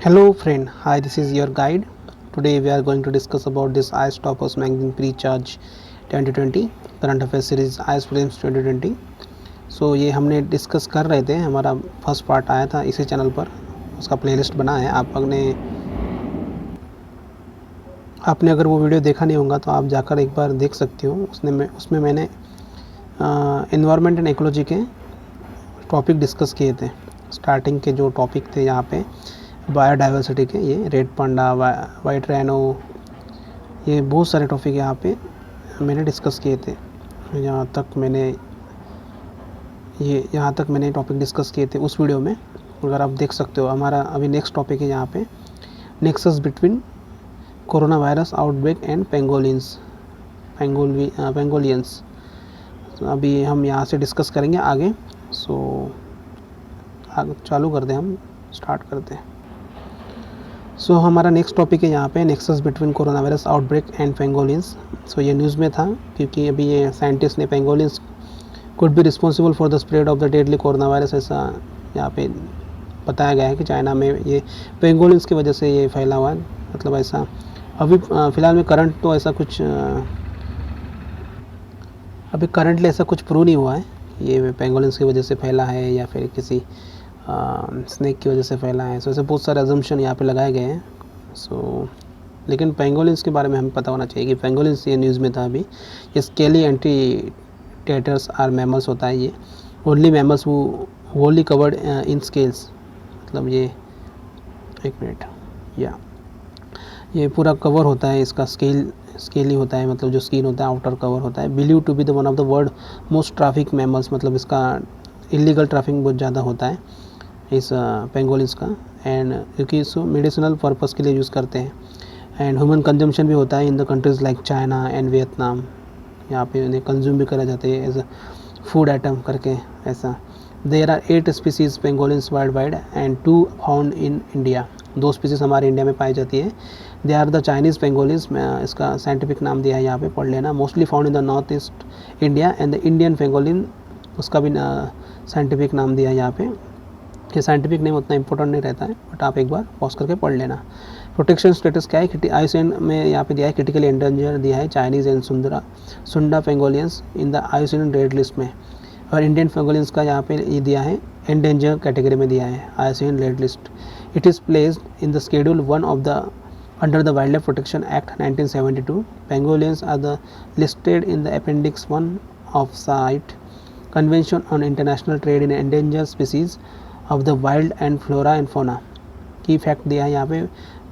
Hello friend, hi, this is your guide. Today we are going to discuss about this ICE Toppers Magazine Pre-Charge 2020 Current Affairs Series ICE Prelims 2020. सो ये हमने discuss कर रहे थे, हमारा first part आया था इसी चैनल पर, उसका प्लेलिस्ट बना है। आपने अगर वो वीडियो देखा नहीं होगा तो आप जाकर एक बार देख सकते हो। उसमें मैंने एनवायरनमेंट एंड इकोलॉजी के टॉपिक डिस्कस किए थे। स्टार्टिंग के जो टॉपिक थे यहाँ पे बायोडाइवर्सिटी के, ये रेड पांडा, वाइट रैनो, ये बहुत सारे टॉपिक यहाँ पे मैंने डिस्कस किए थे। यहाँ तक मैंने टॉपिक डिस्कस किए थे उस वीडियो में, अगर आप देख सकते हो। हमारा अभी नेक्स्ट टॉपिक है यहाँ पे nexus between corona virus outbreak and pangolins. अभी हम यहाँ से डिस्कस करेंगे आगे। सो आगे चालू करते हैं, हम स्टार्ट करते हैं। सो हमारा नेक्स्ट टॉपिक है यहाँ पे nexus between corona virus outbreak and pangolins. So ये न्यूज़ में था क्योंकि अभी ये साइंटिस्ट ने pangolins could be responsible for the spread of the deadly corona virus, ऐसा यहाँ पे बताया गया है कि चाइना में ये पेंगोलियंस की वजह से ये फैला हुआ है। मतलब ऐसा अभी फ़िलहाल में करंटली ऐसा कुछ प्रूव नहीं हुआ है ये पेंगोलियंस की वजह से फैला है या फिर किसी स्नेक की वजह से फैला है। सो ऐसे बहुत सारे अजम्पशन यहाँ पे लगाए गए हैं। सो लेकिन पेंगोलियंस के बारे में हमें पता होना चाहिए कि पेंगोलियंस, ये न्यूज़ में था अभी, ये स्केली एंटीटेटर्स आर मैमल्स होता है। ये ओनली मैमल्स वो वोली कवर्ड इन स्केल्स, मतलब ये एक मिनट, या ये पूरा कवर होता है, इसका स्केली होता है, मतलब जो स्किन होता है आउटर कवर होता है। Believe to be the one of the world most traffic mammals, मतलब इसका इलीगल ट्रैफिकिंग बहुत ज़्यादा होता है इस पेंगोलिन्स का। एंड क्योंकि इसको मेडिसिनल पर्पस के लिए यूज़ करते हैं एंड ह्यूमन कंजम्पशन भी होता है in the countries like China and Vietnam. यहाँ पे उन्हें कंज्यूम भी करा जाते हैं एज अ फूड आइटम करके ऐसा। There are 8 species pangolins world wide and 2 found in India. 2 species हमारे इंडिया में पाई जाती है। They are the Chinese pangolins, इसका साइंटिफिक नाम दिया है यहाँ पे, पढ़ लेना। Mostly found in the north east India and the Indian pangolin, उसका भी साइंटिफिक नाम दिया है यहाँ पे। ये साइंटिफिक नेम उतना इंपॉर्टेंट नहीं रहता है, बट आप एक बार पॉज करके पढ़ लेना। प्रोटेक्शन स्टेटस क्या है, IUCN में यहाँ पे दिया है क्रिटिकली एंडेंजर दिया है Chinese and Sunda pangolins in the IUCN red list में। और इंडियन पेंगोलियंस का यहाँ पे ये दिया है एंडेंजर कैटेगरी में दिया है IUCN red list. It is placed in the schedule 1 of the under the wildlife protection act 1972। Pangolins are the listed in the appendix 1 of CITES convention on international trade in endanger species of the wild and flora and fauna. Key fact दिया है यहाँ पे,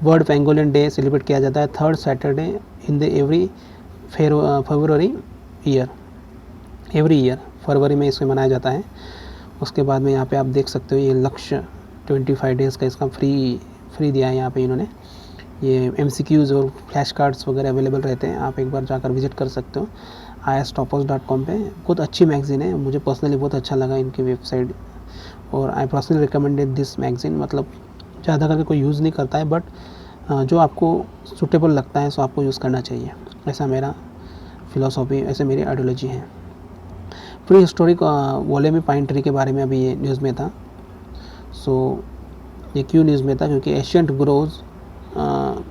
world pangolin day celebrate किया जाता है 3rd Saturday in the every year, फरवरी में इसमें मनाया जाता है। उसके बाद में यहाँ पे आप देख सकते हो ये लक्ष्य 25 डेज़ का इसका फ्री दिया है यहाँ पे इन्होंने। ये MCQs और फ्लैश कार्ड्स वगैरह अवेलेबल रहते हैं, आप एक बार जाकर विजिट कर सकते हो istoppers.com पे। बहुत अच्छी मैगज़ीन है, मुझे पर्सनली बहुत अच्छा लगा इनकी वेबसाइट, और I personally recommended this magazine. मतलब ज़्यादा करके कोई यूज़ नहीं करता है, बट जो आपको सूटेबल लगता है सो आपको यूज़ करना चाहिए, ऐसा मेरा फ़िलोसॉफी, ऐसे मेरी आइडियोलॉजी है। प्री हिस्टोरिक वोलेमी पाइन ट्री के बारे में अभी ये न्यूज़ में था। सो ये क्यों न्यूज़ में था, क्योंकि ancient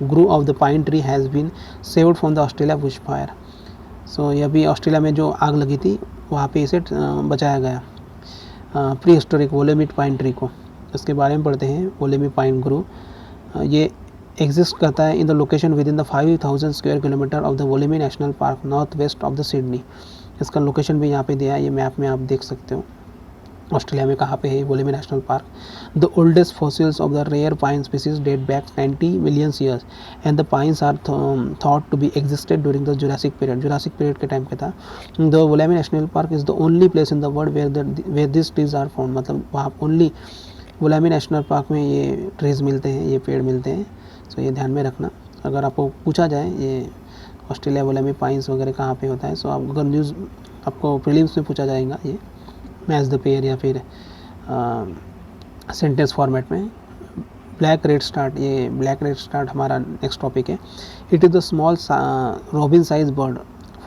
grove of the pine tree has been saved from the Australia bush fire. So ये अभी ऑस्ट्रेलिया में जो आग लगी थी वहाँ पे इसे बचाया गया, प्री हिस्टोरिक वोलेमिट पाइन ट्री को। इसके बारे में पढ़ते हैं। वोलेमी पाइन ग्रू ये एग्जिस्ट करता है in the location within the 5000 square kilometre of the Wollemi national park north west of the Sydney. इसका लोकेशन भी यहाँ पे दिया है, ये मैप में आप देख सकते हो ऑस्ट्रेलिया में कहाँ पे है Wollemi national park. The oldest fossils of the rare pine species date back 90 million years and the pines are thought to be existed during the Jurassic period के टाइम पे था। The Wollemi national park is the only place in the world where this trees are found. मतलब वहाँ only वोलेमी national park में ये trees मिलते हैं, ये पेड़ मिलते हैं। सो ये ध्यान में रखना, अगर आपको पूछा जाए ये ऑस्ट्रेलिया वोलेमी पाइन्स वगैरह कहाँ पे होता है, सो आप अगर न्यूज़ आपको प्रीलिम्स में पूछा जाएगा ये मैच द पेयर या फिर सेंटेंस फॉर्मेट में। ब्लैक रेड स्टार्ट हमारा नेक्स्ट टॉपिक है। It is the small robin size bird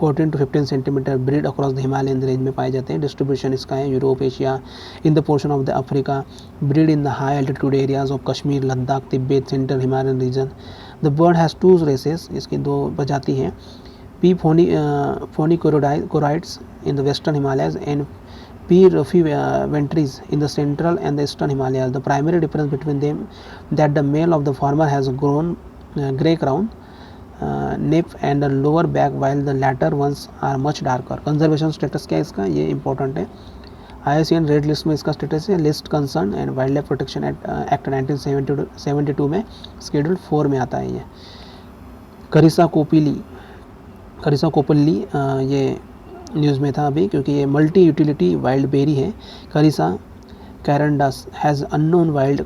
14 to 15 centimetre, breed across the Himalayan range में पाए जाते हैं। डिस्ट्रीब्यूशन इसका है Europe, Asia, in the portion of the Africa, breed in the high altitude areas of Kashmir, Ladakh, Tibet, central Himalayan region. The bird has 2 races, इसकी 2 प्रजाति हैं। P. phoenicoridates in the western Himalayas and P. ruffiventris in the central and the eastern Himalayas. The primary difference between them that the male of the former has grown grey crown, nape and a lower back, while the latter ones are much darker. Conservation status क्या है इसका, ये important है। IUCN red list में इसका status है, list concern and wild life protection act 1972 में schedule 4 में आता है। ये करिसा कोपल्ली ये न्यूज़ में था अभी, क्योंकि ये मल्टी यूटिलिटी वाइल्ड बेरी है। Carissa carandas has unknown wild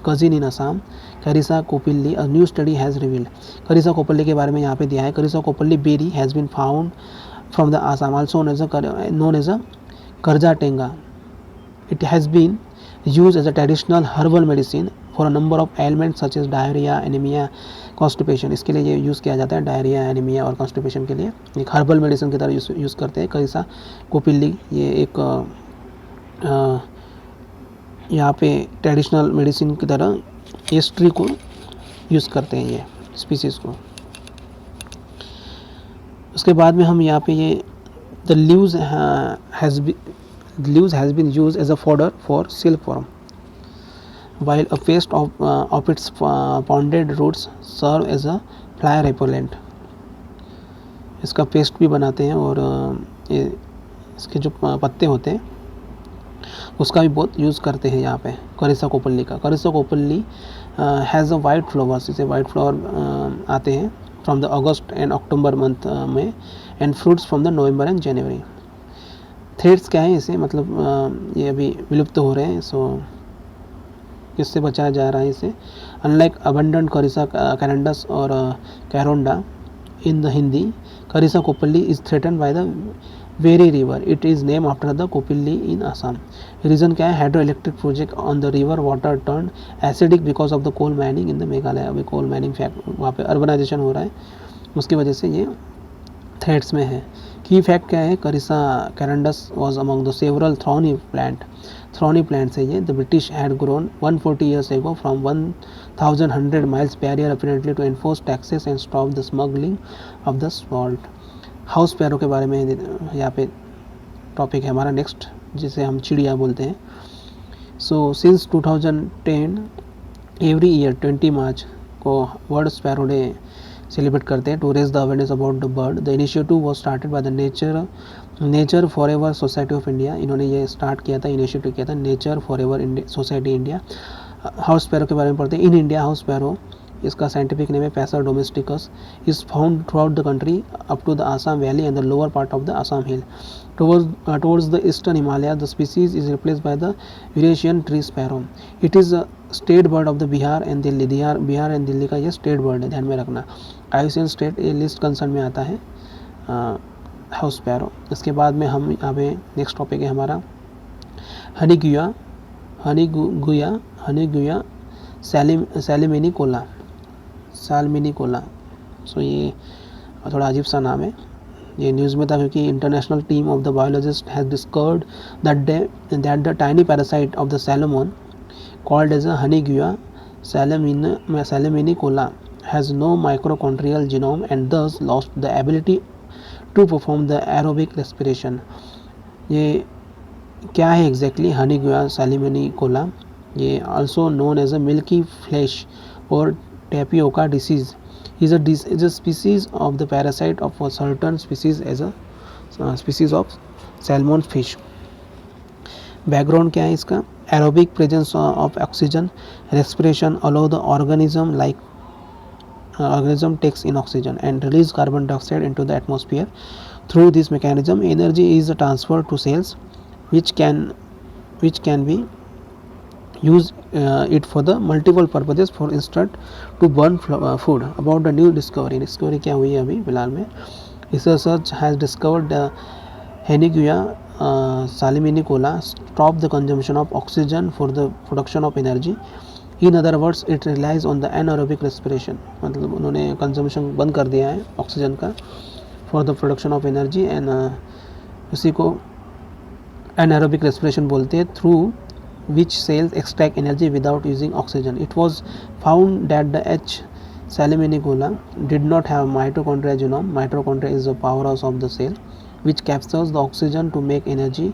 cousin in Assam. Carissa kopilii, a new study has revealed. Carissa kopilii के बारे में यहाँ पे दिया है। Carissa kopilii berry has been found from the Assam, also known as a Karja Tenga. It has been used as a traditional herbal medicine for a number of ailments such as diarrhea, anemia, constipation. इसके लिए ये use किया जाता है, diarrhoea, anaemia और constipation के लिए एक हर्बल मेडिसिन की तरह यूज़ करते हैं। करिसा कोपिल्ली ये एक यहाँ पे ट्रेडिशनल मेडिसिन की तरह इस ट्री को यूज़ करते हैं, ये स्पीसीज़ को। उसके बाद में हम यहाँ पे ये the leaves has been used as a fodder for silkworm, while a paste of its pounded roots serve as a fly repellent. इसका पेस्ट भी बनाते हैं और इसके जो पत्ते होते हैं उसका भी बहुत यूज़ करते हैं यहाँ पे करिसा कोपल्ली का। Carissa kopilii has a white flowers, इसे वाइट फ्लावर आते हैं from the August and October month में, and fruits from the November and January. Threats क्या है इसे, मतलब ये अभी विलुप्त हो रहे हैं, सो किससे बचाया जा रहा है इसे। अनलाइक अबंडेंट करिसा कैरेंडस और karonda in the Hindi, Carissa kopilii is threaten by the very river, it is name after the Kopili in Assam. Reason क्या है, hydroelectric project on the river water turn acidic because of the coal mining in the Meghalaya. अभी coal mining fact वहाँ पे urbanisation हो रहा है, उसकी वजह से ये थ्रेड्स में है। की फैक्ट क्या है, Carissa carandas was among the several thorny plants है ये। The British had grown 140 years ago from 1100 miles barrier apparently to enforce taxes and stop the smuggling of the salt. House sparrow के बारे में यहाँ पे topic है हमारा next, जिसे हम चिड़िया बोलते हैं। So since 2010 every year 20 March को वर्ल्ड स्पैरो डे सेलिब्रेट करते हैं to raise the awareness about the bird. The initiative was started by the nature for ever society of India. इन्होंने ये स्टार्ट किया था, इनिशिएटिव किया था nature for ever society India. House sparrow के बारे में पढ़ते हैं। इन इंडिया हाउस स्पैरो, इसका साइंटिफिक नेम है Passer domesticus, is found through out the country up to the Assam valley and the lower part of the Assam hill. Towards the eastern Himalaya, the species is replaced by the Eurasian tree sparrow. It is a state bird of the Bihar and Delhi. Bihar and Delhi का ये state bird है, ध्यान में रखना। IUCN state ये list concern में आता है हाउस स्पैरो। इसके बाद में हम यहाँ पे नेक्स्ट टॉपिक है हमारा हनीगुया सालमिनिकोला। सो ये थोड़ा अजीब सा नाम है, ये न्यूज़ में था क्योंकि international team of the biologist has discovered that the tiny parasite of the salmon called as a Henneguya salminicola has no mitochondrial genome and thus lost the ability to perform the aerobic respiration. ये क्या है exactly Henneguya salminicola? ये also known as a milky flesh और tapioca disease is a species of the parasite of a certain species as a species of salmon fish. Background क्या है इसका? Aerobic presence of oxygen respiration allow the organism takes in oxygen and release carbon dioxide into the atmosphere. Through this mechanism, energy is transferred to cells which can be use it for the multiple purposes, for instance to burn food. About the new discovery क्या हुई है अभी फिलहाल में? Researchers has discovered the Henigia saliminicola stop the consumption of oxygen for the production of energy. In other words, it relies on the anaerobic respiration. मतलब उन्होंने consumption बंद कर दिया है ऑक्सीजन का for the production of energy and उसी को anaerobic respiration बोलते हैं, through which cells extract energy without using oxygen. It was found that the H. salmonella did not have mitochondria genome. Mitochondria is the powerhouse of the cell, which captures the oxygen to make energy.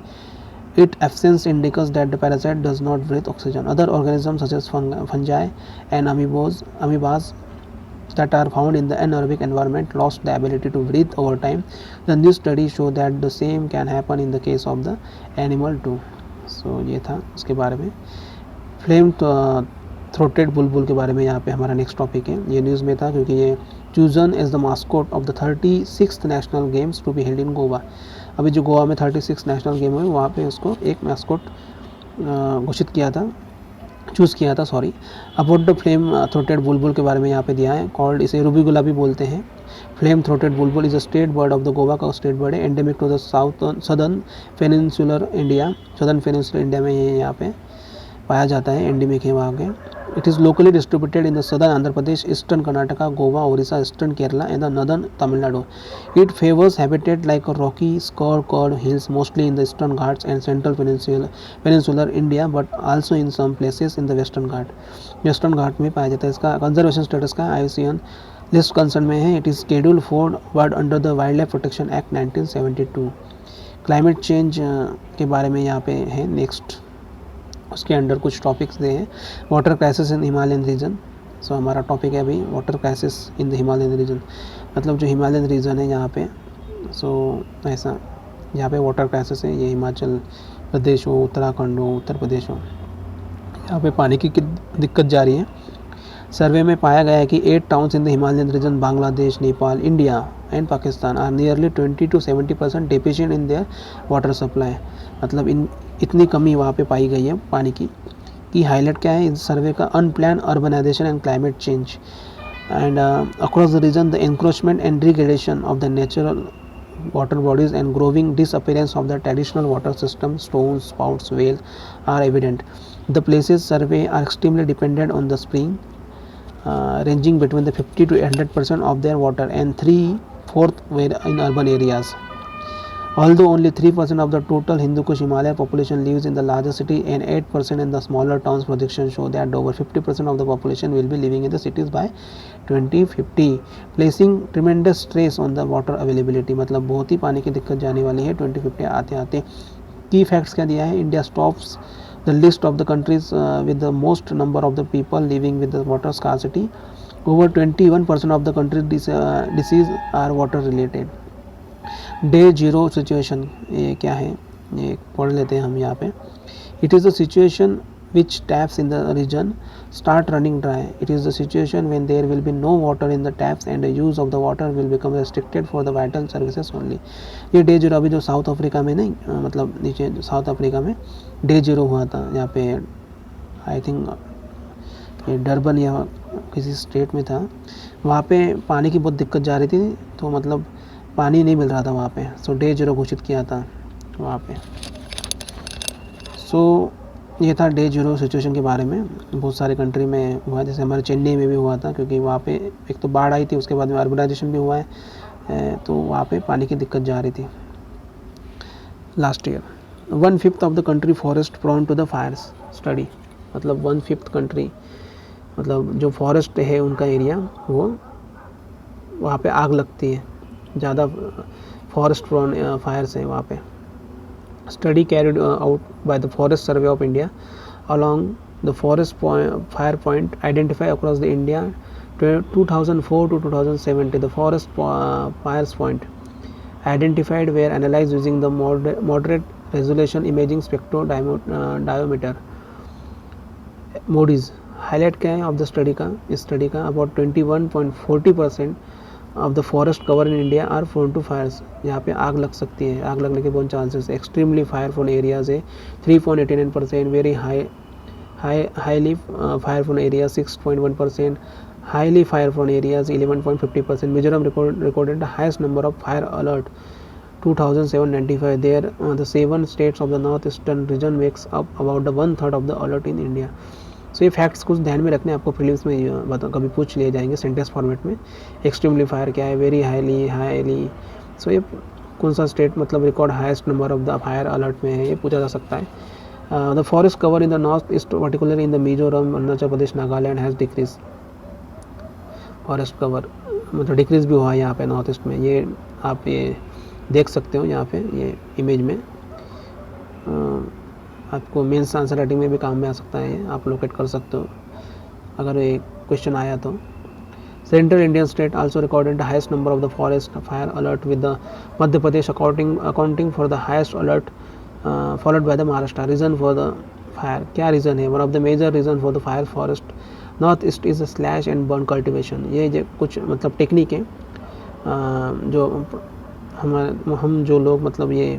Its absence indicates that the parasite does not breathe oxygen. Other organisms such as fungi and amoebas that are found in the anaerobic environment lost the ability to breathe over time. The new studies show that the same can happen in the case of the animal too. सो ये था उसके बारे में। Flame throated बुलबुल के बारे में यहाँ पे हमारा नेक्स्ट टॉपिक है। ये न्यूज़ में था क्योंकि ये chosen as the mascot of the 36th national games to be held in Goa. अभी जो गोवा में 36 नेशनल गेम हुए वहाँ पे उसको एक मास्कोट घोषित किया था, चूज़ किया था, sorry. About the flame throated बुलबुल के बारे में यहाँ पे दिया है, कॉल्ड, इसे रूबी गुलाबी बोलते हैं। Flame throated bulbul is a state bird of the Goa का स्टेट बर्ड है, endemic to the southern peninsular India. Southern peninsular India में ये यहाँ पे पाया जाता है, एंडेमिक है वहाँ के। It is locally distributed in the southern Andhra Pradesh, eastern Karnataka, Goa, Odisha, eastern Kerala and the northern Tamil Nadu. It favours habitat like rocky scrubbed hills mostly in the eastern Ghats and central peninsular India, but also in some places in the western Ghat. Western Ghat में पाया जाता है। इसका conservation status का IUCN list concern में है। It is schedule 4 bird under the wildlife protection act 1972। Climate change के बारे में यहाँ पे है नेक्स्ट, उसके अंडर कुछ टॉपिक्स दे हैं। Water crisis in Himalayan region, so हमारा टॉपिक है अभी water crisis in the Himalayan region, मतलब जो हिमालयन रीजन है यहाँ पे, सो ऐसा यहाँ पे वाटर क्राइसिस है। ये हिमाचल प्रदेश हो, उत्तराखंड हो, उत्तर प्रदेश हो, यहाँ पे पानी की दिक्कत जा रही है। सर्वे में पाया गया है कि 8 towns in the Himalayan region, Bangladesh, Nepal, India and Pakistan, are nearly 20 to 70% deficient in their water supply. मतलब इतनी कमी वहाँ पे पाई गई है पानी की हाईलाइट क्या है इस सर्वे का, unplanned urbanisation and climate change and across the region the encroachment and degradation of the natural water bodies and growing disappearance of the traditional water system, stones, spouts, whales are evident. The places surveyed are extremely dependent on the spring, ranging between the 50 to 100% of their water, and 3/4 were in urban areas. Although only 3% of the total Hindu Kush Himalaya population lives in the larger city and 8% in the smaller towns, projections show that over 50% of the population will be living in the cities by 2050, placing tremendous stress on the water availability. मतलब बहुत ही पानी की दिक्कत जाने वाली है 2050 आते आते। की फैक्ट्स क्या दिया है, India tops the list of the countries with the most number of the people living with the water scarcity. Over 21% of the country's disease are water related. Day zero situation ये क्या है, ये पढ़ लेते हैं हम यहाँ पे। It is a situation which taps in the region start running dry. It is the situation when there will be no water in the taps and the use of the water will become restricted for the vital services only. ये day zero अभी जो south Africa में नहीं, मतलब नीचे south Africa में day zero हुआ था, यहाँ पे आई थिंक ये डरबन या किसी स्टेट में था, वहाँ पे पानी की बहुत दिक्कत जा रही थी, तो मतलब पानी नहीं मिल रहा था वहाँ पे, सो डे जीरो घोषित किया था वहाँ पे। सो ये था डे जीरो सिचुएशन के बारे में। बहुत सारे कंट्री में हुआ, जैसे हमारे चेन्नई में भी हुआ था, क्योंकि वहाँ पे एक तो बाढ़ आई थी, उसके बाद में अर्बनाइजेशन भी हुआ है, तो वहाँ पे पानी की दिक्कत जा रही थी last year. 1/5 of the country forest prone to the fires study, मतलब 1/5 कंट्री, मतलब जो फॉरेस्ट है उनका एरिया, वो वहाँ पे आग लगती है, ज़्यादा फॉरेस्ट प्रोन फायर्स है वहाँ पे। Study carried out by the Forest Survey of India along the forest fire point identified across the India 2004 to 2070. The forest fires point identified were analyzed using the moderate resolution imaging spectrodiometer MODIS. Highlight क्या है of the study का, इस study का, about 21.40% of the forest cover in India are prone to fires. यहाँ पे आग लग सकती है, आग लगने के बहुत चांसेस है। एक्सट्रीमली फायरफुल एरियाज है 3.89%, very highly fireful area 6.1%, highly fireful areas 11.50%। Mizoram recorded the highest number of fire alert 2795. There the 7 states of the northeastern region makes up about the 1/3 of the alert in India. सो ये facts कुछ ध्यान में रखने, आपको prelims में कभी पूछ लिए जाएंगे सेंटेंस फॉर्मेट में। एक्सट्रीमली फायर क्या है, वेरी हाईली सो ये कौन सा स्टेट मतलब record highest number of the fire alert में है, ये पूछा जा सकता है। The forest cover in the north east particularly in the Mizoram, Arunachal Pradesh, Nagaland has decrease. Forest cover मतलब डिक्रीज भी हुआ है यहाँ पे नॉर्थ ईस्ट में, ये आप ये देख सकते हो यहाँ पे ये इमेज में। आपको मेंस आंसर राइटिंग में भी काम में आ सकता है, ये आप लोकेट कर सकते हो अगर ये क्वेश्चन आया तो। Central Indian state also recorded the highest number of the forest fire alert with the Madhya Pradesh accounting for the highest alert followed by the Maharashtra. Reason for the fire, क्या रीज़न है? One of the major reason for the fire forest north east is slash and burn cultivation. ये कुछ मतलब technique है जो हम जो लोग मतलब ये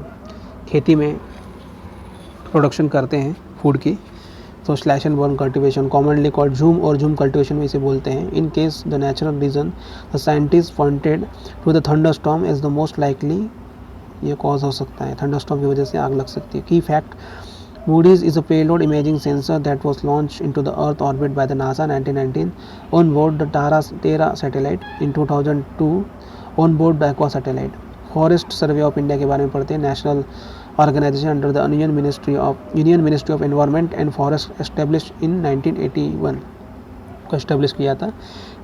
खेती में प्रोडक्शन करते हैं फूड की, तो slash and burn cultivation commonly called jhum और झूम कल्टिवेशन में इसे बोलते हैं। In case the natural reason the scientist pointed to the thunderstorm as the most likely, ये कॉज हो सकता है, थंडरस्टॉर्म की वजह से आग लग सकती है। की fact, Moody's is a payload imaging sensor that was launched into the Earth orbit by the NASA 1919 on board the Terra satellite in 2002 on board the Aqua satellite. Forest Survey of India के बारे में पढ़ते हैं। National organisation under the union ministry of environment and forest established in 1981 को establish किया था।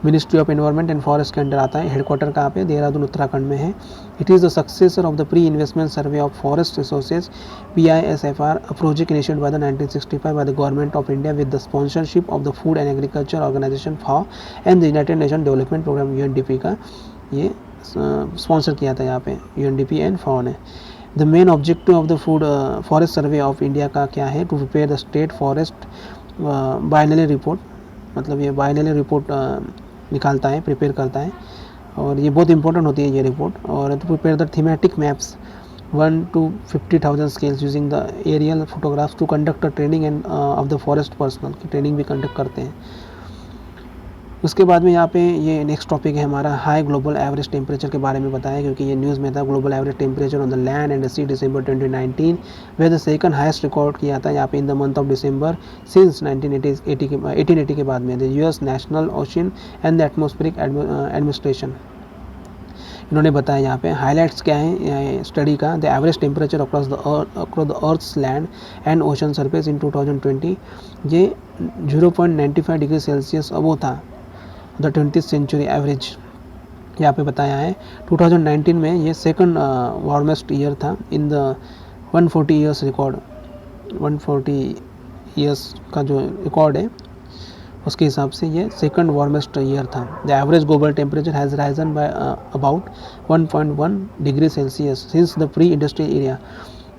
Ministry of environment and forest के under आता है। हेडक्वार्टर कहाँ पे? देहरादून उत्तराखंड में है। It is the successor of the pre investment survey of forest resources PISFR, a project initiated by the 1965 by the government of India with the sponsorship of the Food and Agriculture Organization FAO and the United Nations Development Program UNDP का ये sponsor किया था यहाँ पे UNDP and FAO ने। The main objective of the forest survey of India का क्या है? To prepare the state forest binary report, मतलब ये बाइनरी रिपोर्ट निकालता है, प्रिपेयर करता है, और ये बहुत इंपॉर्टेंट होती है ये रिपोर्ट। और to prepare the thematic maps 1 to 50,000 scales using the aerial photographs to conduct training and of the forest personnel की ट्रेनिंग भी कंडक्ट करते हैं। उसके बाद में यहाँ पे ये नेक्स्ट टॉपिक है हमारा हाई ग्लोबल एवरेज टेम्परेचर के बारे में बताया, क्योंकि ये न्यूज़ में था। Global average temperature on the land and the sea December 2019 वे द सेकंड हाईएस्ट रिकॉर्ड किया था यहाँ पे in the month of December since 1880 के बाद में। The US national ocean and the atmospheric administration इन्होंने बताया यहाँ पे। हाईलाइट्स क्या है स्टडी का? The average temperature across the earth's land and ocean surface in 2020 ये 0.95 डिग्री सेल्सियस अबो था द 20th सेंचुरी एवरेज, यहाँ पे बताया है। 2019 में ये सेकंड वार्मेस्ट ईयर था in the 140 years record. 140 years का जो रिकॉर्ड है उसके हिसाब से ये सेकंड वार्मेस्ट ईयर था। The average global temperature has Ryzen by about 1.1 degree Celsius since the pre industrial area.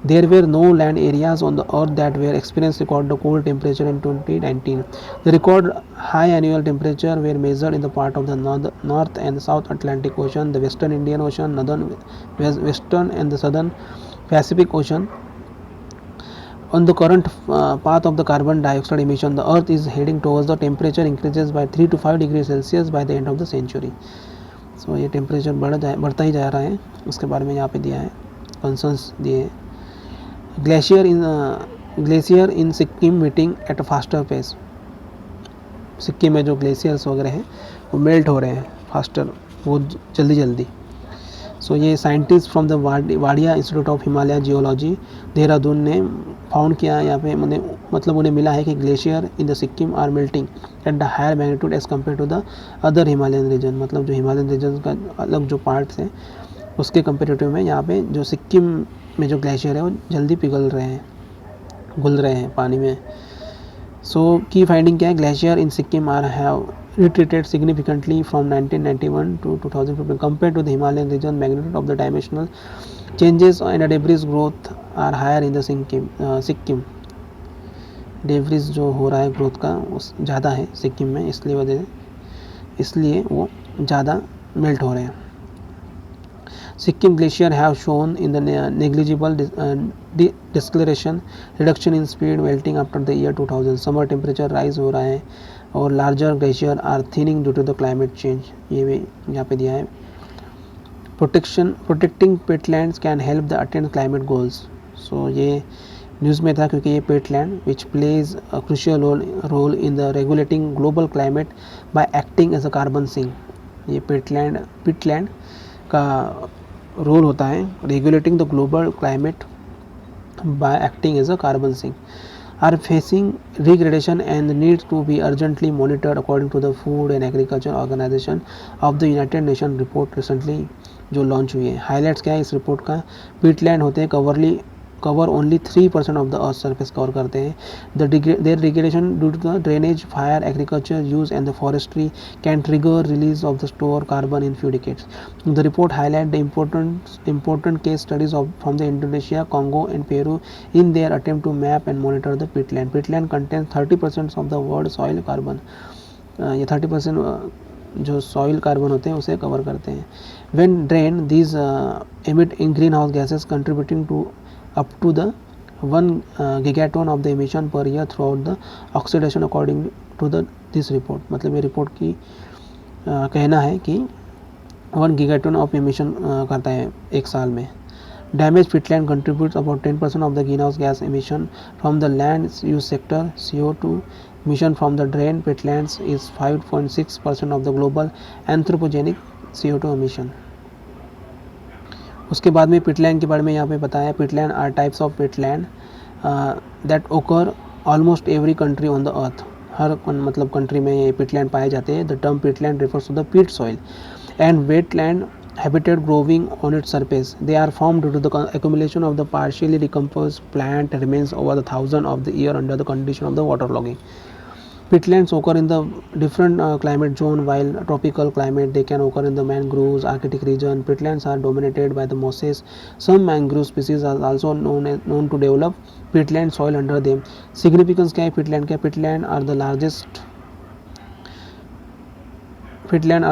There were no land areas on the earth that were experienced record the cold temperature in 2019. The record high annual temperature were measured in the part of the North and South Atlantic Ocean, the Western Indian Ocean, Northern Western and the Southern Pacific Ocean. On the current path of the carbon dioxide emission, the earth is heading towards the temperature increases by 3 to 5 degrees Celsius by the end of the century. So ये temperature बढ़ता ही जा रहा है, उसके बारे में यहाँ पे दिया है, कंसर्न्स दिए हैं। Glacier in Sikkim melting at a faster pace. Sikkim में जो ग्लेशियर्स वगैरह हैं वो मेल्ट हो रहे हैं फास्टर, बहुत जल्दी। सो ये scientist from the Wadia institute of Himalaya geology Dehradun ने फाउंड किया यहाँ पे, मतलब उन्हें मिला है कि glacier in the Sikkim are melting at the higher magnitude as compare to the other Himalayan region, मतलब जो हिमालयन रीजन का अलग जो पार्ट्स हैं उसके कंपेरेटिव में यहाँ पे जो सिक्किम में जो ग्लेशियर है वो जल्दी पिघल रहे हैं, घुल रहे हैं पानी में। सो की फाइंडिंग क्या है? Glacier in Sikkim are have retreated significantly from 1991 to 2015 compared to the Himalayan region. Magnitude of the dimensional changes and debris growth are higher in the Sikkim. Debris जो हो रहा है ग्रोथ का उस ज़्यादा है सिक्किम में, इसलिए वो ज़्यादा मेल्ट हो रहे हैं। Sikkim glacier have shown in the negligible discoloration, reduction in speed melting after the year 2000. Summer temperature rise हो रहा है और larger glacier are thinning due to the climate change. ये भी यहाँ पे दिया है। Protecting peatlands can help the attain climate goals. So ये न्यूज़ में था क्योंकि ये peatland which plays a crucial role in the regulating global climate by acting as a carbon sink. ये peatland का रोल होता है regulating the global climate by acting as a carbon sink are facing degradation and need to be urgently monitored according to the Food and Agriculture Organization of the United Nations report recently जो launch हुई है. Highlights क्या है इस report का? Peatland होते हैं cover only 3% of the earth surface cover करते हैं. Their degradation due to the drainage, fire, agriculture use and the forestry can trigger release of the store carbon in few decades. The report highlight the important case studies from the Indonesia, Congo and Peru in their attempt to map and monitor the peatland. Peatland contains 30% of the world soil carbon. ये 30% जो soil carbon होते हैं उसे cover करते हैं. When drained, these emit in greenhouse gases contributing to up to the 1 gigaton of the emission per year throughout the oxidation according to this report. मतलब ये report की कहना है कि 1 gigaton ऑफ emission करता है एक साल में. Damaged peatland contributes about 10% of the greenhouse gas emission from the land use sector. CO2 emission from the drained peatlands is 5.6% of the global anthropogenic CO2 emission. उसके बाद में पिटलैंड के बारे में यहाँ पे बताया. Peatland are types of peatland that occur almost every country on the earth. हर मतलब कंट्री में ये पिटलैंड पाए जाते हैं. The term peatland refers to the peat soil and wetland habitat growing on its surface. They are formed due to the accumulation of the partially decomposed plant remains over the thousands of the year under the condition of the waterlogging. Peatlands occur in the different climate zone. While tropical climate they can occur in the mangroves, Arctic region. Peatlands are dominated by the mosses. Some mangrove species are also known to develop peatland soil under them. Significance क्या है peatland का? Peatland are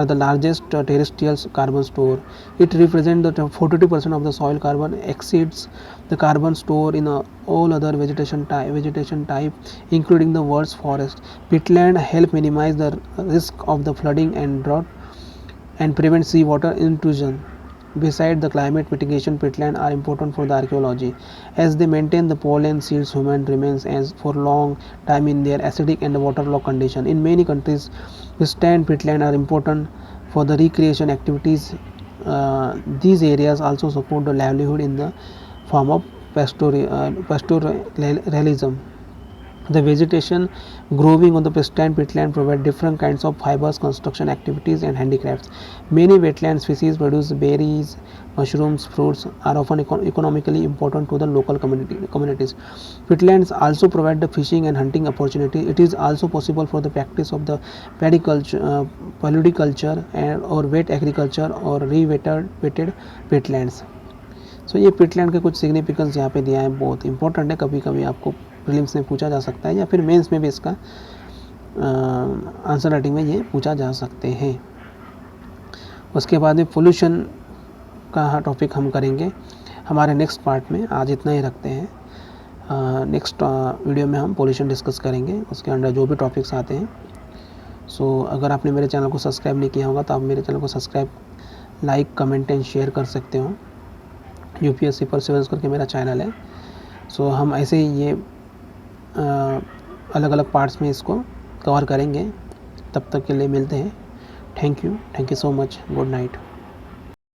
the largest terrestrial carbon store. It represents the 42% of the soil carbon, exceeds the carbon store in all other vegetation type, including the world's forest. Peatland help minimize the risk of the flooding and drought and prevent seawater intrusion. Besides the climate mitigation, peatland are important for the archaeology as they maintain the pollen, seeds, human remains as for long time in their acidic and waterlogged condition. In many countries, western peatland are important for the recreation activities. These areas also support the livelihood in the form of pastoralism. The vegetation growing on the pristine peatland provide different kinds of fibers, construction activities and handicrafts. Many wetland species produce berries, mushrooms, fruits are often economically important to the local communities. Peatlands also provide the fishing and hunting opportunity. It is also possible for the practice of the paludiculture or wet agriculture or re-wetted peatlands. सो ये पिटलैंड के कुछ significance यहाँ पे दिया है, बहुत important है. कभी कभी आपको प्रीलिम्स में पूछा जा सकता है या फिर मेंस में भी इसका आंसर राइटिंग में ये पूछा जा सकते हैं. उसके बाद में पोल्यूशन का टॉपिक हम करेंगे हमारे नेक्स्ट पार्ट में. आज इतना ही रखते हैं. नेक्स्ट वीडियो में हम पोल्यूशन डिस्कस करेंगे, उसके अंदर जो भी टॉपिक्स आते हैं. सो अगर आपने मेरे चैनल को सब्सक्राइब नहीं किया होगा तो आप मेरे चैनल को subscribe, like, comment and share कर सकते हो. UPSC परसिवरेंस करके मेरा चैनल है. सो हम ऐसे ही ये अलग अलग पार्ट्स में इसको कवर करेंगे. तब तक के लिए मिलते हैं. Thank you so much. Good night.